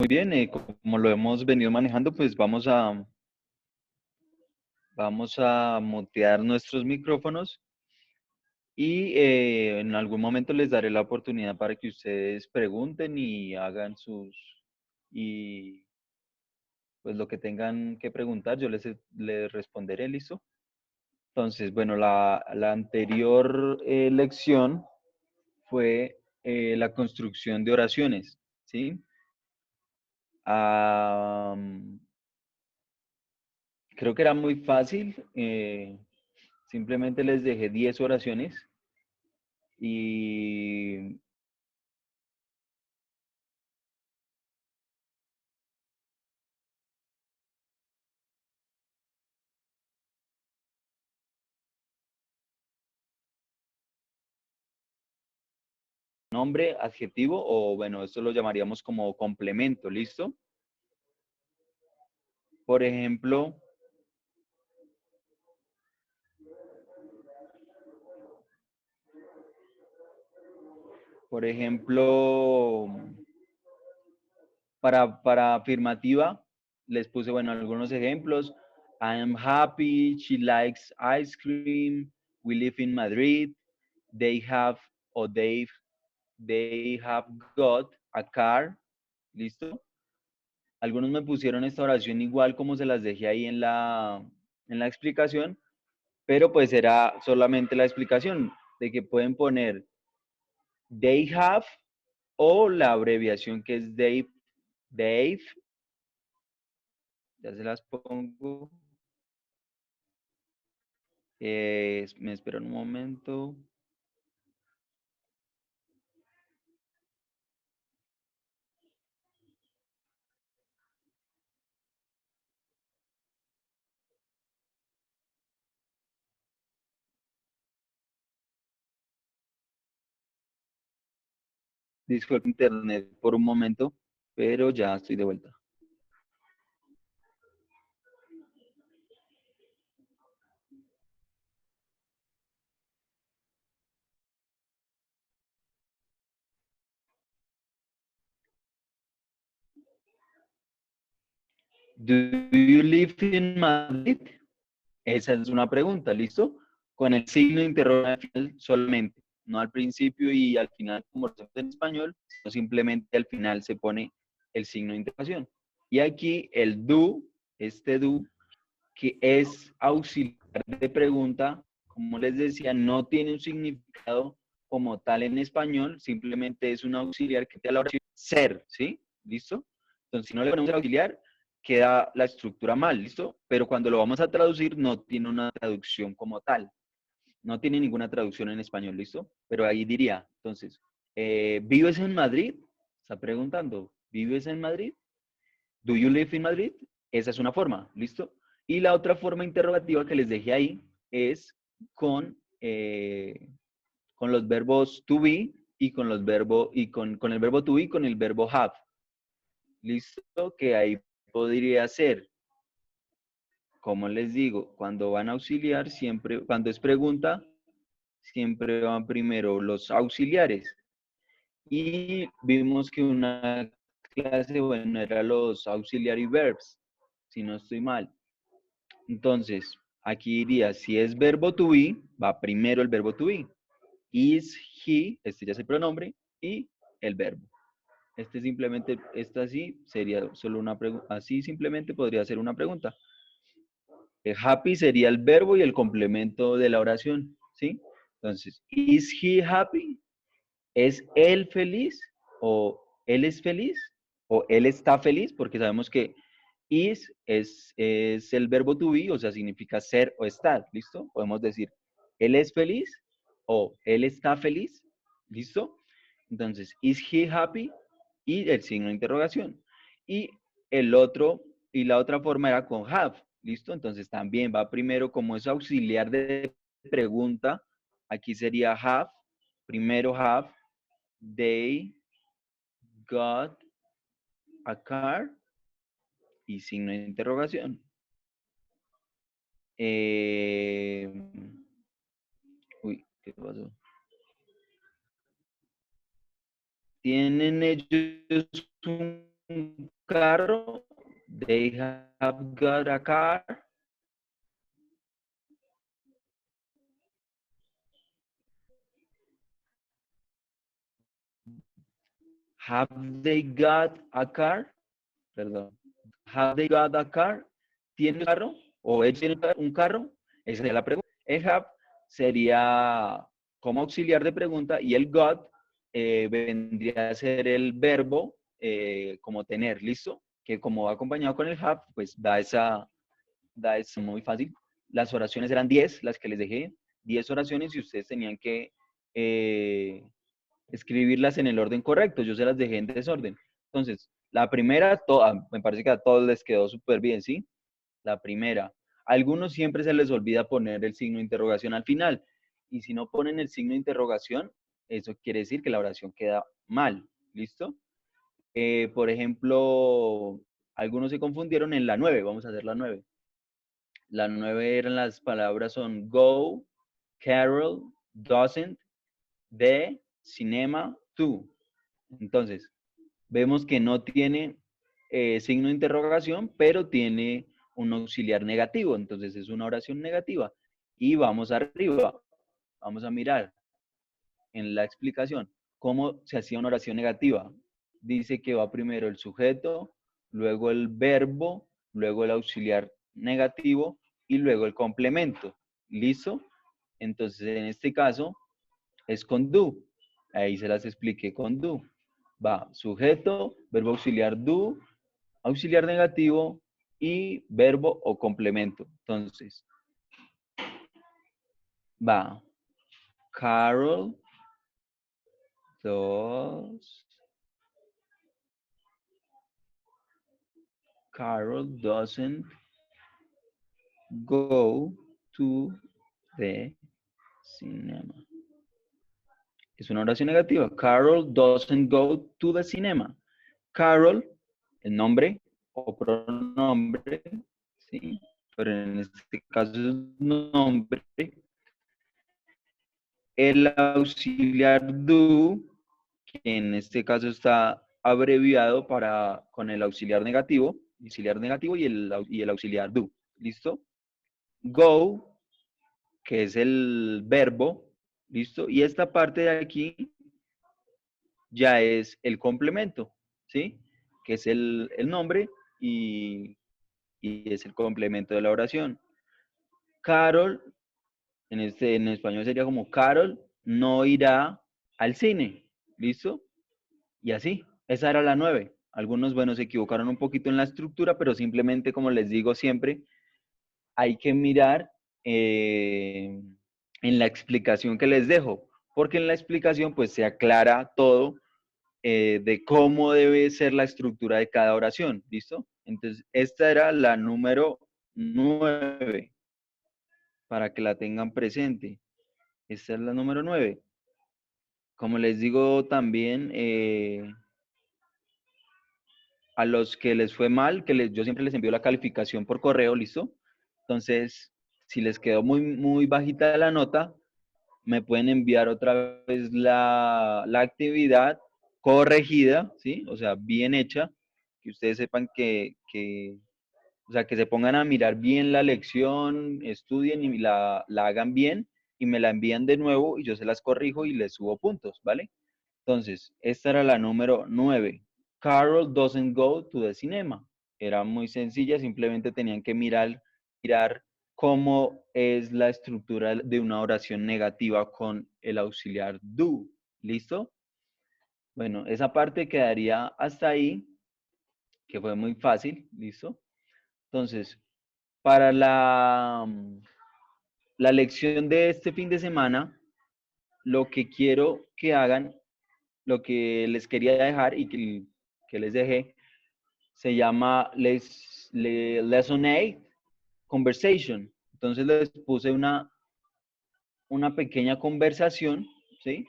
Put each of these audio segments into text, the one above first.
Muy bien, como lo hemos venido manejando, pues vamos a mutear nuestros micrófonos y en algún momento les daré la oportunidad para que ustedes pregunten y hagan y pues lo que tengan que preguntar, yo les responderé, ¿listo? Entonces, bueno, la anterior lección fue la construcción de oraciones, ¿sí? Ah, creo que era muy fácil. Simplemente les dejé 10 oraciones y nombre, adjetivo o bueno, esto lo llamaríamos como complemento, ¿listo? Por ejemplo, por ejemplo, para afirmativa, les puse, bueno, algunos ejemplos. I am happy, she likes ice cream, we live in Madrid, they have or they have got a car, ¿listo? Algunos me pusieron esta oración igual como se las dejé ahí en la explicación, pero pues era solamente la explicación de que pueden poner they have o la abreviación que es Dave, ya se las pongo. Me esperan un momento. Disculpe internet por un momento, pero ya estoy de vuelta. Do you live in Madrid? Esa es una pregunta, ¿listo? Con el signo de interrogación solamente, no al principio y al final como se hace en español, sino simplemente al final se pone el signo de interrogación. Y aquí el do, este do, que es auxiliar de pregunta, como les decía, no tiene un significado como tal en español, simplemente es un auxiliar que te da la oración ser, ¿sí? ¿Listo? Entonces, si no le ponemos el auxiliar, queda la estructura mal, ¿listo? Pero cuando lo vamos a traducir, no tiene una traducción como tal. No tiene ninguna traducción en español, ¿listo? Pero ahí diría, entonces, ¿vives en Madrid? Está preguntando, ¿vives en Madrid? ¿Do you live in Madrid? Esa es una forma, ¿listo? Y la otra forma interrogativa que les dejé ahí es con los verbos to be y con los verbos y con el verbo to be y con el verbo have. ¿Listo? Que ahí podría ser, como les digo, cuando van a auxiliar, siempre, cuando es pregunta, siempre van primero los auxiliares. Y vimos que una clase, bueno, era los auxiliary verbs, si no estoy mal. Entonces, aquí diría, si es verbo to be, va primero el verbo to be. Is he, este ya es el pronombre, y el verbo. Este simplemente, esta así sería solo una pregunta, así simplemente podría ser una pregunta. Happy sería el verbo y el complemento de la oración, ¿sí? Entonces, is he happy? ¿Es él feliz? ¿O él es feliz? ¿O él está feliz? Porque sabemos que es el verbo to be, o sea, significa ser o estar, ¿listo? Podemos decir, él es feliz o él está feliz, ¿listo? Entonces, is he happy? Y el signo de interrogación. Y el otro, y la otra forma era con have, ¿listo? Entonces también va primero como es auxiliar de pregunta, aquí sería have, primero have, they got a car y signo de interrogación. Eh, uy, ¿qué pasó? ¿Tienen ellos un carro. They have got a car. Have they got a car? Perdón. Have they got a car? ¿Tiene un carro? ¿O ellos tienen un carro? Esa sería la pregunta. El have sería como auxiliar de pregunta y el got vendría a ser el verbo como tener, ¿listo? Que como va acompañado con el have, pues da esa muy fácil. Las oraciones eran 10, las que les dejé, 10 oraciones y ustedes tenían que escribirlas en el orden correcto. Yo se las dejé en desorden. Entonces, la primera, me parece que a todos les quedó súper bien, ¿sí? La primera. A algunos siempre se les olvida poner el signo de interrogación al final. Y si no ponen el signo de interrogación, eso quiere decir que la oración queda mal. ¿Listo? Por ejemplo, algunos se confundieron en la 9. Vamos a hacer la 9. La 9 eran las palabras son go, Carol, doesn't, the, cinema, to. Entonces, vemos que no tiene signo de interrogación, pero tiene un auxiliar negativo. Entonces, es una oración negativa. Y vamos arriba. Vamos a mirar en la explicación cómo se hacía una oración negativa. Dice que va primero el sujeto, luego el verbo, luego el auxiliar negativo y luego el complemento. ¿Listo? Entonces, en este caso, es con do. Ahí se las expliqué con do. Va sujeto, verbo auxiliar do, auxiliar negativo y verbo o complemento. Entonces, va Carol does Carol doesn't go to the cinema. Es una oración negativa. Carol doesn't go to the cinema. Carol, el nombre o pronombre, ¿sí? Pero en este caso es nombre. El auxiliar do, que en este caso está abreviado con el auxiliar negativo y el auxiliar do. ¿Listo? Go, que es el verbo, ¿listo? Y esta parte de aquí ya es el complemento, ¿sí? Que es el nombre y es el complemento de la oración. Carol, en español sería como Carol no irá al cine, ¿listo? Y así, esa era la 9. Algunos, bueno, se equivocaron un poquito en la estructura, pero simplemente, como les digo siempre, hay que mirar en la explicación que les dejo, porque en la explicación pues se aclara todo de cómo debe ser la estructura de cada oración, ¿listo? Entonces, esta era la número 9, para que la tengan presente. Esta es la número 9. Como les digo también, a los que les fue mal, yo siempre les envío la calificación por correo, ¿listo? Entonces, si les quedó muy bajita la nota, me pueden enviar otra vez la actividad corregida, ¿sí? O sea, bien hecha, que ustedes sepan o sea, que se pongan a mirar bien la lección, estudien y la hagan bien y me la envían de nuevo y yo se las corrijo y les subo puntos, ¿vale? Entonces, esta era la número 9. Carol doesn't go to the cinema. Era muy sencilla, simplemente tenían que mirar cómo es la estructura de una oración negativa con el auxiliar do. ¿Listo? Bueno, esa parte quedaría hasta ahí, que fue muy fácil. ¿Listo? Entonces, para la lección de este fin de semana, lo que quiero que hagan, lo que les quería dejar y que les dejé, se llama Lesson 8, Conversation. Entonces les puse una pequeña conversación, ¿sí?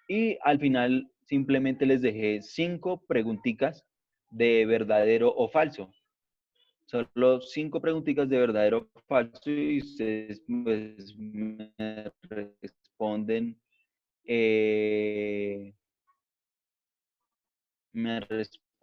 Y al final simplemente les dejé 5 preguntitas de verdadero o falso. Solo 5 preguntitas de verdadero o falso y ustedes pues, eh, me responden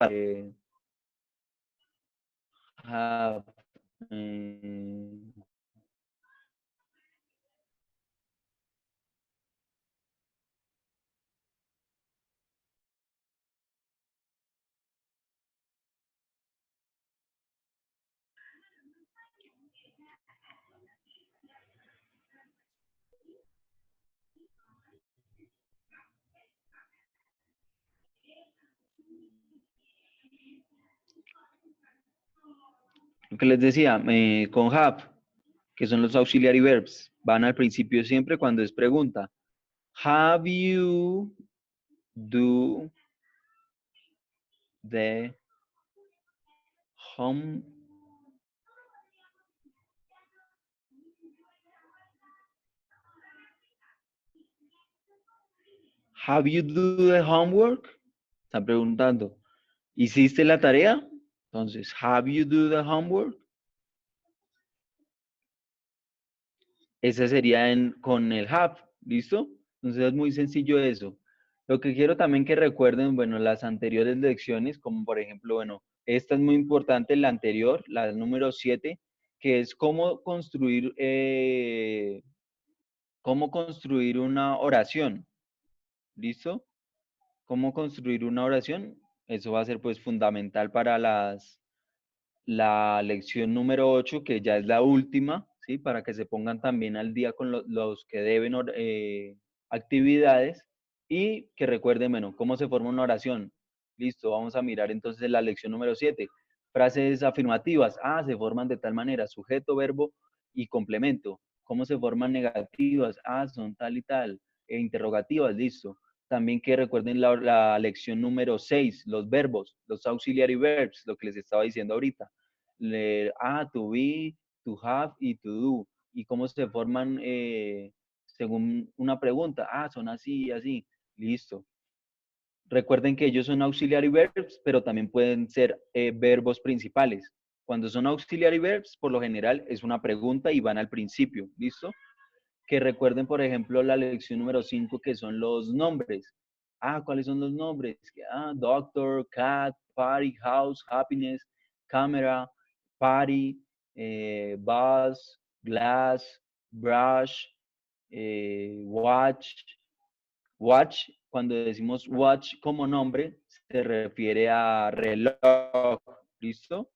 Eh, have, mm, Lo que les decía, con have, que son los auxiliary verbs, van al principio siempre cuando es pregunta. Have you do the home have you do the homework? Están preguntando. ¿Hiciste la tarea? Entonces, have you do the homework? Ese sería con el have, ¿listo? Entonces es muy sencillo eso. Lo que quiero también que recuerden, bueno, las anteriores lecciones, como por ejemplo, bueno, esta es muy importante, la anterior, la número 7, que es cómo construir una oración, ¿listo? Cómo construir una oración, eso va a ser pues fundamental para la lección número 8, que ya es la última, ¿sí? Para que se pongan también al día con los que deben actividades y que recuerden, bueno, cómo se forma una oración. Listo, vamos a mirar entonces la lección número 7. Frases afirmativas. Ah, se forman de tal manera, sujeto, verbo y complemento. ¿Cómo se forman negativas? Ah, son tal y tal. Interrogativas, listo. También que recuerden la lección número 6, los verbos, los auxiliary verbs, lo que les estaba diciendo ahorita. To be, to have y to do. Y cómo se forman según una pregunta. Ah, son así y así. Listo. Recuerden que ellos son auxiliary verbs, pero también pueden ser verbos principales. Cuando son auxiliary verbs, por lo general es una pregunta y van al principio. ¿Listo? Que recuerden, por ejemplo, la lección número 5, que son los nombres. Ah, ¿cuáles son los nombres? Doctor, cat, party, house, happiness, camera, party, bus, glass, brush, watch. Watch, cuando decimos watch como nombre, se refiere a reloj, ¿listo?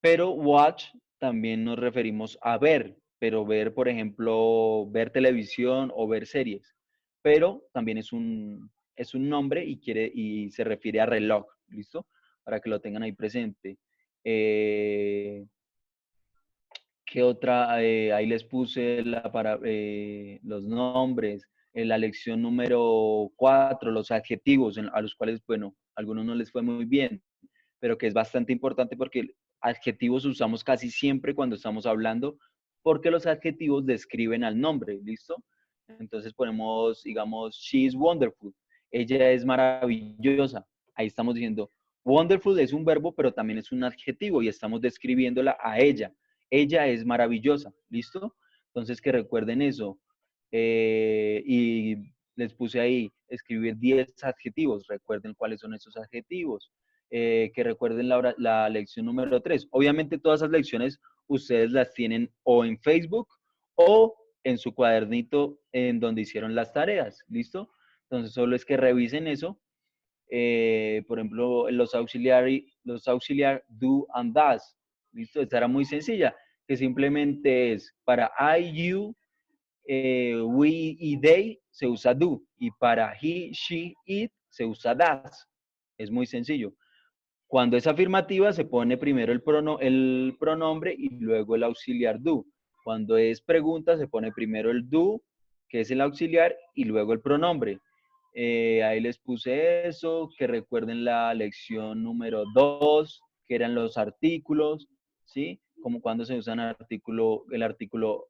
Pero watch también nos referimos a ver, pero ver, por ejemplo, ver televisión o ver series. Pero también es un nombre y se refiere a reloj, ¿listo? Para que lo tengan ahí presente. ¿Qué otra? Ahí les puse los nombres. En la lección número 4, los adjetivos, a los cuales, bueno, a algunos no les fue muy bien, pero que es bastante importante porque adjetivos usamos casi siempre cuando estamos hablando, porque los adjetivos describen al nombre, ¿listo? Entonces ponemos, digamos, she is wonderful, ella es maravillosa. Ahí estamos diciendo, wonderful es un verbo, pero también es un adjetivo y estamos describiéndola a ella. Ella es maravillosa, ¿listo? Entonces que recuerden eso. Y les puse ahí, escribir 10 adjetivos, recuerden cuáles son esos adjetivos. Que recuerden la lección número 3. Obviamente todas esas lecciones ustedes las tienen o en Facebook o en su cuadernito en donde hicieron las tareas, ¿listo? Entonces solo es que revisen eso. Por ejemplo, los auxiliar do and does, ¿listo? Esta era muy sencilla, que simplemente es para I, you, we y they se usa do, y para he, she, it se usa does. Es muy sencillo. Cuando es afirmativa, se pone primero el pronombre y luego el auxiliar do. Cuando es pregunta, se pone primero el do, que es el auxiliar, y luego el pronombre. Ahí les puse eso, que recuerden la lección número 2, que eran los artículos, ¿sí? Como cuando se usan el artículo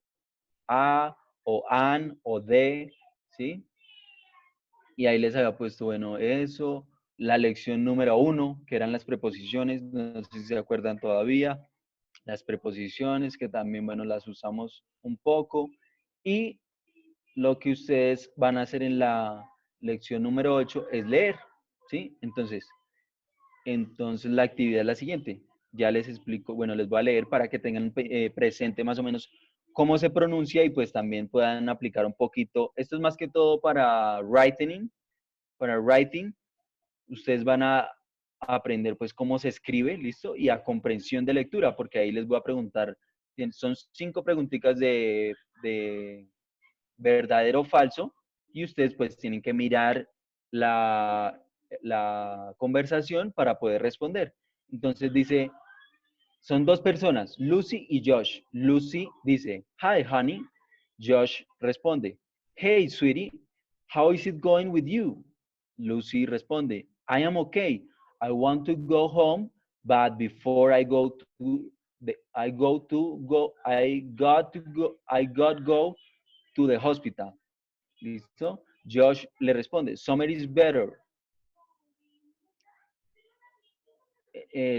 a, o an, o de, ¿sí? Y ahí les había puesto, bueno, eso, la lección número 1, que eran las preposiciones, no sé si se acuerdan todavía, las preposiciones, que también, bueno, las usamos un poco, y lo que ustedes van a hacer en la lección número 8 es leer, ¿sí? Entonces la actividad es la siguiente, ya les explico, bueno, les voy a leer para que tengan presente más o menos cómo se pronuncia y pues también puedan aplicar un poquito, esto es más que todo para writing, ustedes van a aprender pues cómo se escribe, ¿listo? Y a comprensión de lectura, porque ahí les voy a preguntar, son 5 preguntitas de verdadero o falso, y ustedes pues tienen que mirar la conversación para poder responder. Entonces dice, Son dos personas, Lucy y Josh. Lucy dice, hi, honey. Josh responde, hey, sweetie, how is it going with you? Lucy responde, I am okay. I want to go home, but before I go to I got go to the hospital. ¿Listo? Josh le responde, summer is better.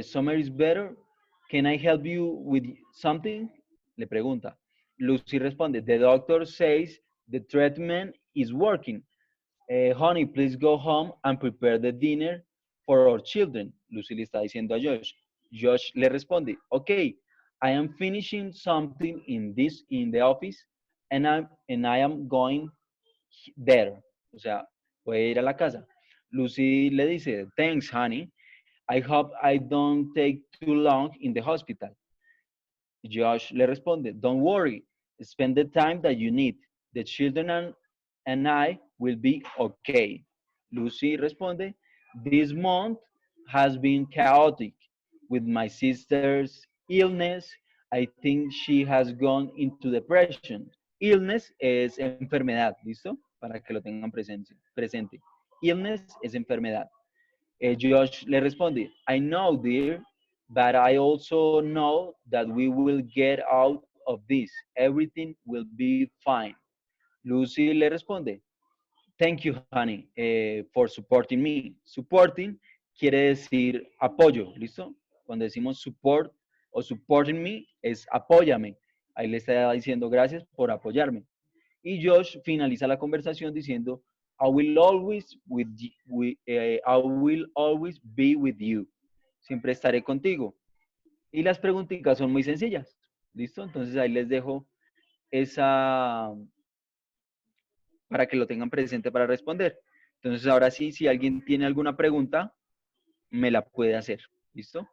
Summer is better. Can I help you with something? Le pregunta. Lucy responde, the doctor says the treatment is working. Honey, please go home and prepare the dinner for our children. Lucy le está diciendo a Josh. Josh le responde, okay, I am finishing something in the office and I am going there. O sea, voy a ir a la casa. Lucy le dice, thanks, honey. I hope I don't take too long in the hospital. Josh le responde, don't worry, spend the time that you need. The children and I will be okay. Lucy responde, this month has been chaotic with my sister's illness. I think she has gone into depression. Illness es enfermedad, ¿listo? Para que lo tengan presente. Illness es enfermedad. Josh le responde, I know, dear, but I also know that we will get out of this. Everything will be fine. Lucy le responde, thank you, honey, for supporting me. Supporting quiere decir apoyo, ¿listo? Cuando decimos support o supporting me es apóyame. Ahí le está diciendo gracias por apoyarme. Y Josh finaliza la conversación diciendo, I will always be with you. Siempre estaré contigo. Y las preguntitas son muy sencillas. ¿Listo? Entonces ahí les dejo esa para que lo tengan presente para responder. Entonces ahora sí, si alguien tiene alguna pregunta, me la puede hacer. ¿Listo?